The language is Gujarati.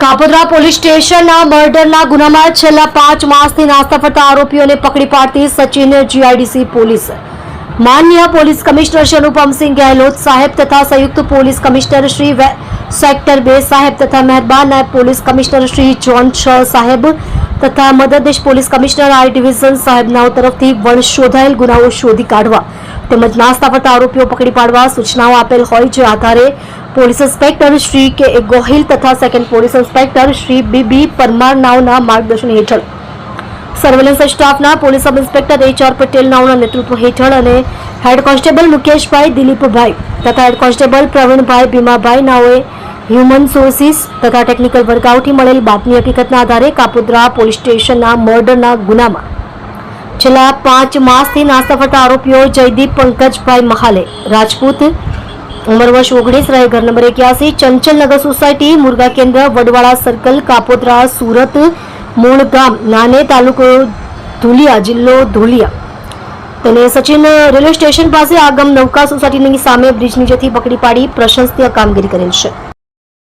કાપોદ્રા પોલીસ સ્ટેશનના મર્ડરના ગુનામાં છેલ્લા 5 માસથી નાસ્તા ફરતા આરોપીઓને પકડી પાડતી સચિન જીઆઈડીસી પોલીસ માન્ય પોલીસ કમિશનર શ્રી અનુપમસિંહ ગેહલોત સાહેબ તથા સંયુક્ત પોલીસ કમિશનર શ્રી સેક્ટર 2 સાહેબ તથા મહેરબાન નાયબ પોલીસ કમિશનર શ્રી જોન 6 સાહેબ તથા મદદનીશ પોલીસ કમિશનર આઈ ડિવિઝન સાહેબનાઓ તરફથી વણશોધાયેલ ગુનાઓ શોધી કાઢવા તેમજ નાસ્તા ફરતા આરોપીઓ પકડી પાડવા સૂચનાઓ આપેલ હોય જે આધારે પોલીસ ઇન્સ્પેક્ટર શ્રી કે એ ગોહિલ તથા second police inspector Shri B B Parmar નાઓના માર્ગદર્શન હેઠળ સર્વેલન્સ સ્ટાફના police sub inspector HR Patel નાઓના નેતૃત્વ હેઠળ અને હેડ કોન્સ્ટેબલ મુકેશભાઈ દિલીપભાઈ તથા હેડ કોન્સ્ટેબલ પ્રવીણભાઈ ભીમાભાઈ નાઓએ હ્યુમન સોર્સિસ તથા ટેકનિકલ વર્કઆઉટથી મળેલ બાતમી હકીકતના આધારે કાપોદ્રા પોલીસ સ્ટેશનના મર્ડરના ગુનામાં છેલ્લા 5 માસથી નાસ્તા ફરતા આરોપીઓ જયદીપ પંકજભાઈ મહાલે રાજપૂત ઉંમર વર્ષ 19 રહે ઘર નંબર 81 ચંચલનગર સોસાયટી મુરગા કેન્દ્ર વડવાળા સર્કલ કાપોદ્રા સુરત મૂળ ગામ નાને તાલુકો ધુલિયા જિલ્લો ધુલિયા તેને સચિન રેલવે સ્ટેશન પાસે આગમ નૌકા સોસાયટીની સામે બ્રિજ નીચેથી પકડી પાડી પ્રશંસનીય કામગીરી કરેલ છે।